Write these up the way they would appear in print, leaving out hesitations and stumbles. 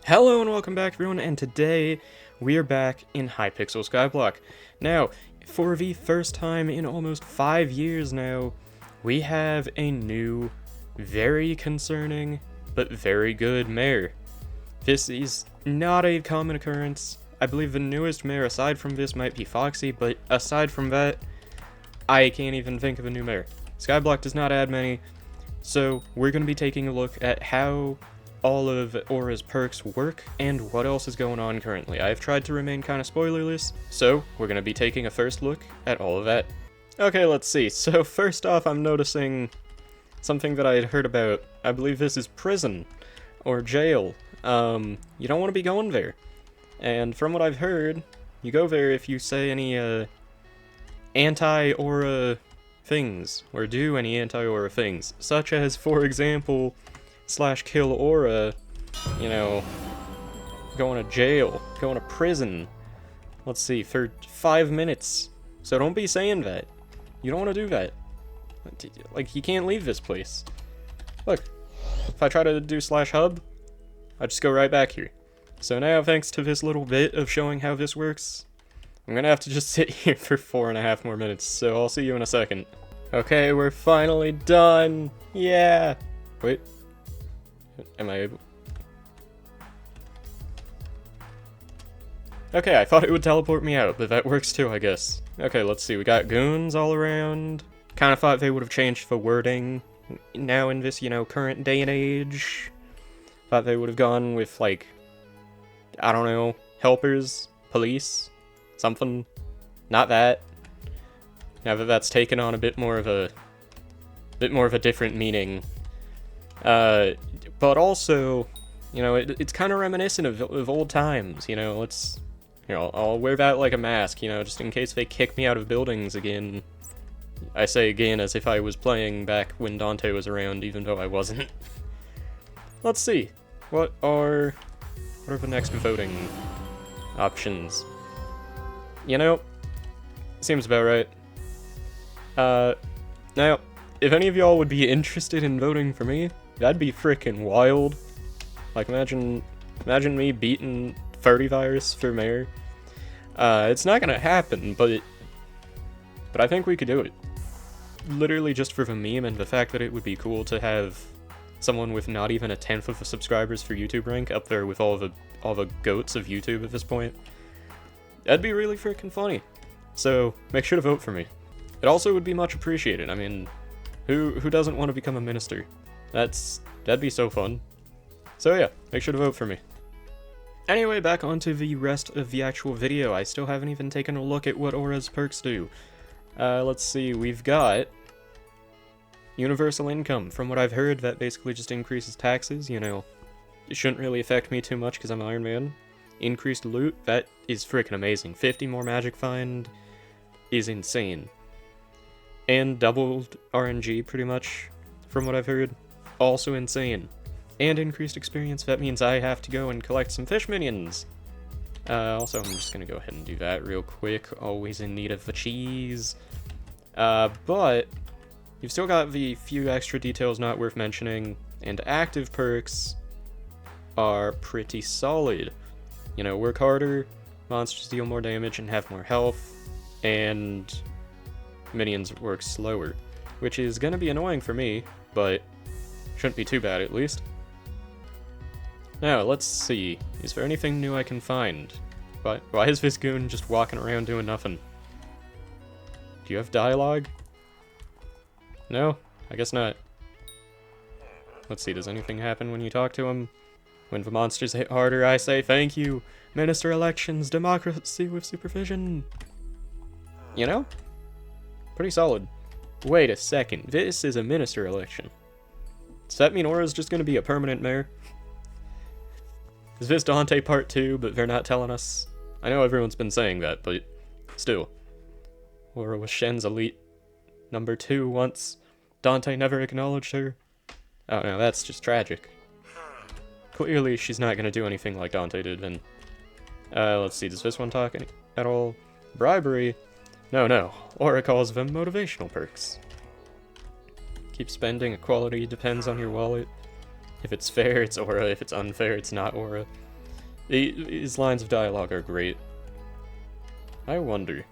Hello and welcome back everyone, and today we are back in Hypixel Skyblock. Now, for the first time in almost 5 years now, we have a new, very concerning, but very good mayor. This is not a common occurrence. I believe the newest mayor aside from this might be Foxy, but aside from that, I can't even think of a new mayor. Skyblock does not add many, so we're going to be taking a look at how all of Aura's perks work and what else is going on currently. I've tried to remain kind of spoilerless, so we're going to be taking a first look at all of that. Okay, let's see. So first off, I'm noticing something that I had heard about. I believe this is prison or jail. You don't want to be going there. And from what I've heard, you go there if you say any anti-Aura things, or do any anti-Aura things, such as, for example, /kill Aura, you know, going to jail, going to prison, let's see, for 5 minutes. So don't be saying that. You don't want to do that. Like, you can't leave this place. Look, if I try to do /hub, I just go right back here. So now, thanks to this little bit of showing how this works, I'm gonna have to just sit here for 4.5 more minutes, so I'll see you in a second. Okay, we're finally done! Yeah! Wait. Am I able? Okay, I thought it would teleport me out, but that works too, I guess. Okay, let's see, we got goons all around. Kinda thought they would have changed the wording now in this, current day and age. Thought they would have gone with, like, I don't know, helpers, police, something. Not that. Now that that's taken on a bit more of a different meaning. But also, it's kind of reminiscent of old times, let's, I'll wear that like a mask, just in case they kick me out of buildings again. I say again as if I was playing back when Dante was around, even though I wasn't. Let's see, what are the next voting options? Seems about right. Now, if any of y'all would be interested in voting for me, that'd be frickin' wild. Like, imagine me beating 30 virus for mayor. It's not gonna happen, but I think we could do it. Literally just for the meme and the fact that it would be cool to have someone with not even 1/10 of the subscribers for YouTube rank up there with all the goats of YouTube at this point. That'd be really frickin' funny. So, make sure to vote for me. It also would be much appreciated. I mean, who doesn't want to become a minister? That'd be so fun. So yeah, make sure to vote for me. Anyway, back onto the rest of the actual video. I still haven't even taken a look at what Aura's perks do. Let's see, we've got universal income. From what I've heard, that basically just increases taxes, It shouldn't really affect me too much because I'm Iron Man. Increased loot, that is freaking amazing. 50 more magic find is insane. And doubled RNG, pretty much, from what I've heard. Also insane. And increased experience, that means I have to go and collect some fish minions. Also, I'm just gonna go ahead and do that real quick. Always in need of the cheese. But you've still got the few extra details not worth mentioning, and active perks are pretty solid. Work harder, monsters deal more damage and have more health, and minions work slower, which is gonna be annoying for me, but shouldn't be too bad at least. Now, let's see. Is there anything new I can find? Why is this goon just walking around doing nothing? Do you have dialogue? No? I guess not. Let's see, does anything happen when you talk to him? When the monsters hit harder, I say thank you! Minister elections, democracy with supervision! Pretty solid. Wait a second, this is a minister election. Does that mean Aura's just gonna be a permanent mayor? Is this Dante Part 2, but they're not telling us? I know everyone's been saying that, but still. Aura was Shen's elite number 2 once. Dante never acknowledged her. Oh no, that's just tragic. Clearly she's not gonna do anything like Dante did then. Let's see, does this one talk at all? Bribery? No. Aura calls them motivational perks. Keep spending, equality depends on your wallet. If it's fair, it's Aura. If it's unfair, it's not Aura. His lines of dialogue are great. I wonder,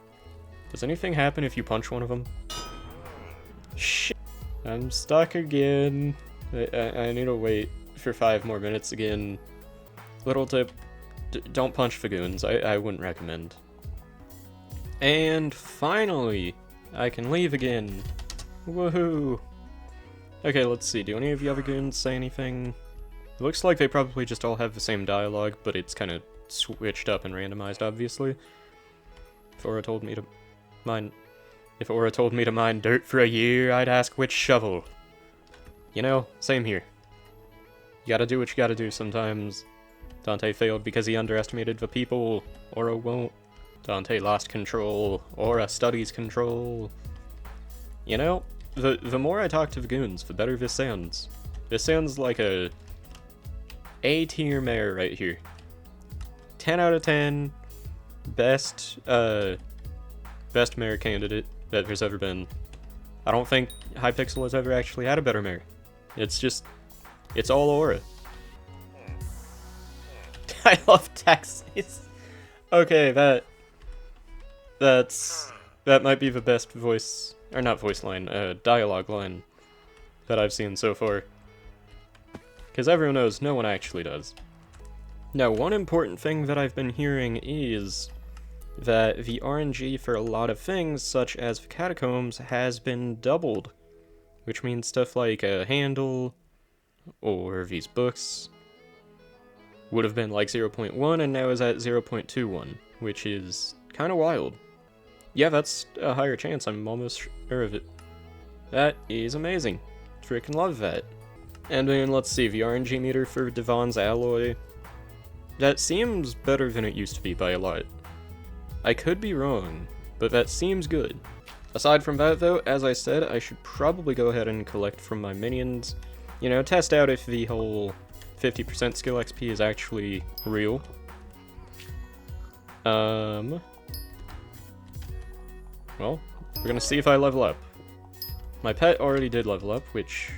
does anything happen if you punch one of them? Shit. I'm stuck again. I need to wait for 5 more minutes again. Little tip, don't punch Fagoons. I wouldn't recommend. And finally, I can leave again. Woohoo! Okay, let's see. Do any of the other goons say anything? It looks like they probably just all have the same dialogue, but it's kind of switched up and randomized, obviously. If Aura told me to mine dirt for a year, I'd ask which shovel. You know, same here. You gotta do what you gotta do sometimes. Dante failed because he underestimated the people. Aura won't. Dante lost control. Aura studies control. You know, the more I talk to the goons, the better this sounds. This sounds like a A-tier mayor right here. 10 out of 10. Best mayor candidate that there's ever been. I don't think Hypixel has ever actually had a better mayor. It's all Aura. I love taxis. Okay, that might be the best voice, or not voice line, dialogue line that I've seen so far. Because everyone knows no one actually does. Now, one important thing that I've been hearing is that the RNG for a lot of things, such as the catacombs, has been doubled. Which means stuff like a handle, or these books, would have been like 0.1 and now is at 0.21, which is kind of wild. Yeah, that's a higher chance, I'm almost sure of it. That is amazing. Freaking love that. And then let's see, the RNG meter for Devon's alloy. That seems better than it used to be by a lot. I could be wrong, but that seems good. Aside from that though, as I said, I should probably go ahead and collect from my minions. You know, test out if the whole 50% skill XP is actually real. Well, we're gonna see if I level up. My pet already did level up, which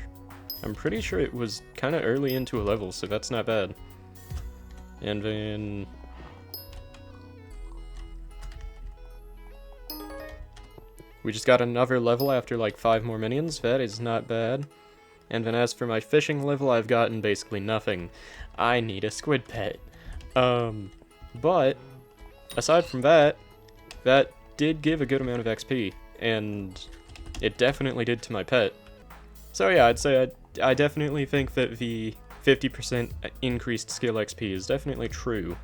I'm pretty sure it was kind of early into a level, so that's not bad. And then we just got another level after like 5 more minions. That is not bad. And then as for my fishing level, I've gotten basically nothing. I need a squid pet. But aside from that, that did give a good amount of XP, and it definitely did to my pet. So yeah, I'd say I definitely think that the 50% increased skill XP is definitely true.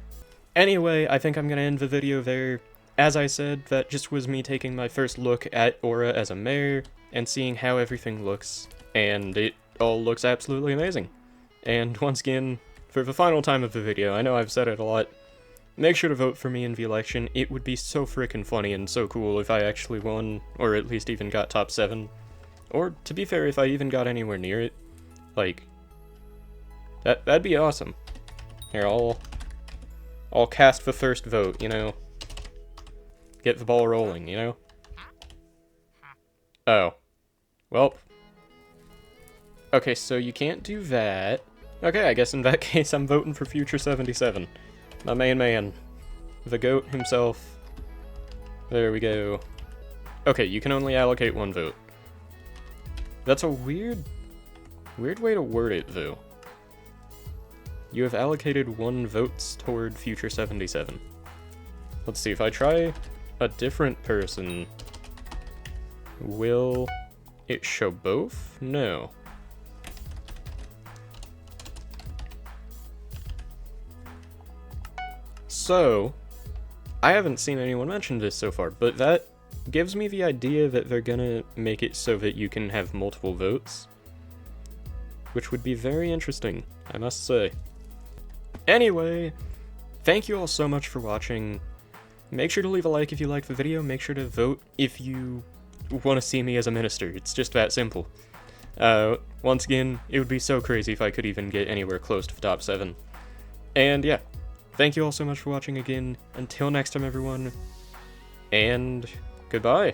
Anyway, I think I'm gonna end the video there. As I said, that just was me taking my first look at Aura as a mayor, and seeing how everything looks, and it all looks absolutely amazing. And once again, for the final time of the video, I know I've said it a lot, make sure to vote for me in the election. It would be so frickin' funny and so cool if I actually won, or at least even got top 7. Or, to be fair, if I even got anywhere near it. Like, that'd be awesome. Here, I'll cast the first vote, you know? Get the ball rolling, you know? Oh. Well. Okay, so you can't do that. Okay, I guess in that case I'm voting for Future 77. My main man. The GOAT himself. There we go. Okay, you can only allocate 1 vote. That's a weird way to word it, though. You have allocated 1 vote toward Future 77. Let's see, if I try a different person, will it show both? No. So, I haven't seen anyone mention this so far, but that gives me the idea that they're gonna make it so that you can have multiple votes, which would be very interesting, I must say. Anyway, thank you all so much for watching. Make sure to leave a like if you liked the video, make sure to vote if you want to see me as a minister, it's just that simple. Once again, it would be so crazy if I could even get anywhere close to the top 7. And yeah, thank you all so much for watching again, until next time everyone, and goodbye.